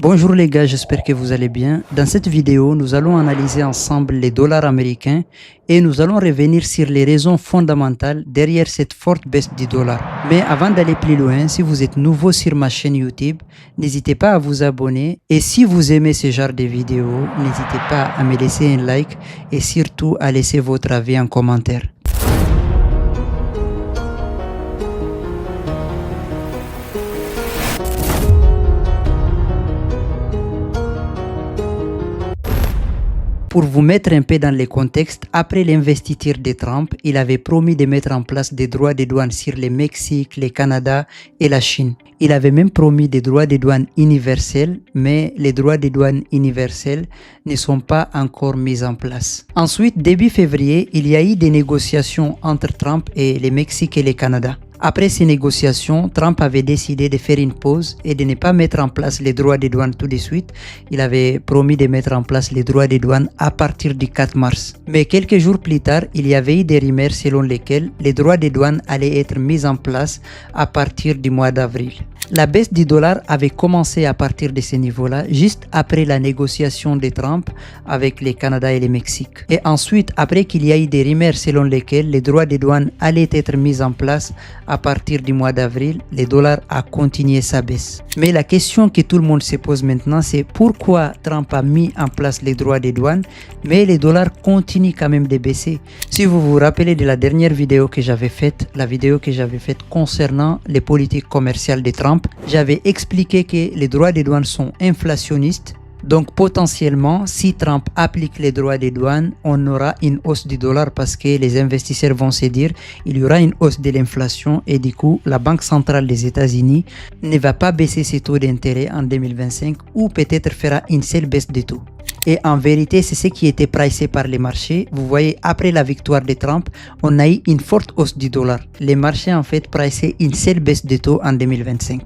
Bonjour les gars, j'espère que vous allez bien. Dans cette vidéo, nous allons analyser ensemble les dollars américains et nous allons revenir sur les raisons fondamentales derrière cette forte baisse du dollar. Mais avant d'aller plus loin, si vous êtes nouveau sur ma chaîne YouTube, n'hésitez pas à vous abonner et si vous aimez ce genre de vidéos, n'hésitez pas à me laisser un like et surtout à laisser votre avis en commentaire. Pour vous mettre un peu dans le contexte, après l'investiture de Trump, il avait promis de mettre en place des droits de douane sur le Mexique, le Canada et la Chine. Il avait même promis des droits de douane universels, mais les droits de douane universels ne sont pas encore mis en place. Ensuite, début février, il y a eu des négociations entre Trump et le Mexique et le Canada. Après ces négociations, Trump avait décidé de faire une pause et de ne pas mettre en place les droits de douane tout de suite. Il avait promis de mettre en place les droits de douane à partir du 4 mars. Mais quelques jours plus tard, il y avait eu des rumeurs selon lesquelles les droits de douane allaient être mis en place à partir du mois d'avril. La baisse du dollar avait commencé à partir de ce niveau-là, juste après la négociation de Trump avec le Canada et le Mexique. Et ensuite, après qu'il y a eu des rumeurs selon lesquelles les droits de douane allaient être mis en place à partir du mois d'avril, le dollar a continué sa baisse. Mais la question que tout le monde se pose maintenant, c'est pourquoi Trump a mis en place les droits de douane, mais le dollar continue quand même de baisser. Si vous vous rappelez de la dernière vidéo que j'avais faite, la vidéo que j'avais faite concernant les politiques commerciales de Trump, j'avais expliqué que les droits de douane sont inflationnistes. Donc potentiellement, si Trump applique les droits de douane, on aura une hausse du dollar parce que les investisseurs vont se dire il y aura une hausse de l'inflation et du coup, la Banque centrale des États-Unis ne va pas baisser ses taux d'intérêt en 2025 ou peut-être fera une seule baisse de taux. Et en vérité, c'est ce qui était pricé par les marchés. Vous voyez, après la victoire de Trump, on a eu une forte hausse du dollar. Les marchés en fait priçaient une seule baisse de taux en 2025.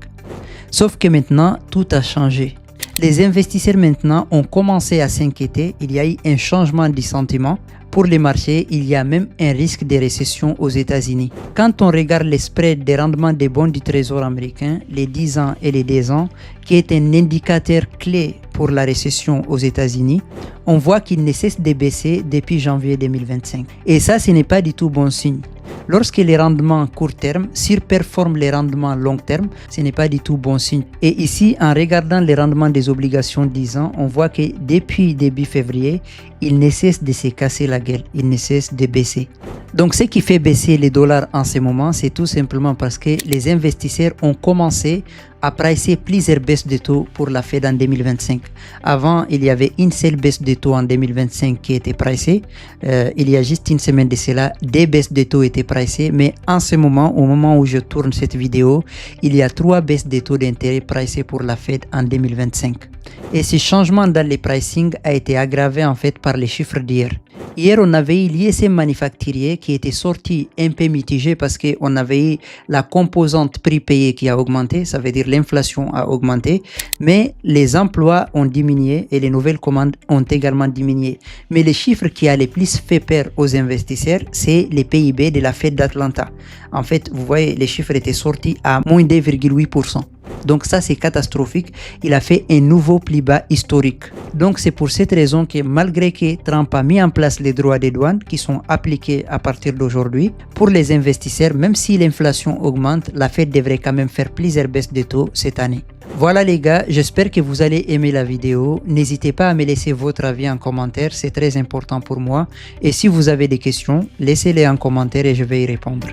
Sauf que maintenant, tout a changé. Les investisseurs maintenant ont commencé à s'inquiéter, il y a eu un changement de sentiment. Pour les marchés, il y a même un risque de récession aux États-Unis. Quand on regarde les spreads des rendements des bons du Trésor américain, les 10 ans et les 10 ans, qui est un indicateur clé pour la récession aux États-Unis, on voit qu'il ne cesse de baisser depuis janvier 2025. Et ça, ce n'est pas du tout bon signe. Lorsque les rendements court terme surperforment les rendements long terme, ce n'est pas du tout bon signe. Et ici, en regardant les rendements des obligations 10 ans, on voit que depuis début février, ils ne cessent de se casser la gueule, ils ne cessent de baisser. Donc ce qui fait baisser les dollars en ce moment, c'est tout simplement parce que les investisseurs ont commencé à pricer plusieurs baisses de taux pour la Fed en 2025. Avant, il y avait une seule baisse de taux en 2025 qui était pricée. Il y a juste une semaine de cela, des baisses de taux étaient pricées. Mais en ce moment, au moment où je tourne cette vidéo, il y a 3 baisses de taux d'intérêt pricées pour la Fed en 2025. Et ce changement dans les pricing a été aggravé en fait par les chiffres d'hier. Hier, on avait eu l'ISM manufacturier qui était sorti un peu mitigé parce qu'on avait eu la composante prix payé qui a augmenté, ça veut dire l'inflation a augmenté, mais les emplois ont diminué et les nouvelles commandes ont également diminué. Mais les chiffres qui a le plus fait peur aux investisseurs, c'est les PIB de la Fed d'Atlanta. En fait, vous voyez, les chiffres étaient sortis à moins 2,8%. Donc ça, c'est catastrophique. Il a fait un nouveau plus bas historique. Donc c'est pour cette raison que malgré que Trump a mis en place les droits de douane qui sont appliqués à partir d'aujourd'hui, pour les investisseurs, même si l'inflation augmente, la Fed devrait quand même faire plusieurs baisses de taux cette année. Voilà les gars, j'espère que vous allez aimer la vidéo. N'hésitez pas à me laisser votre avis en commentaire, c'est très important pour moi. Et si vous avez des questions, laissez-les en commentaire et je vais y répondre.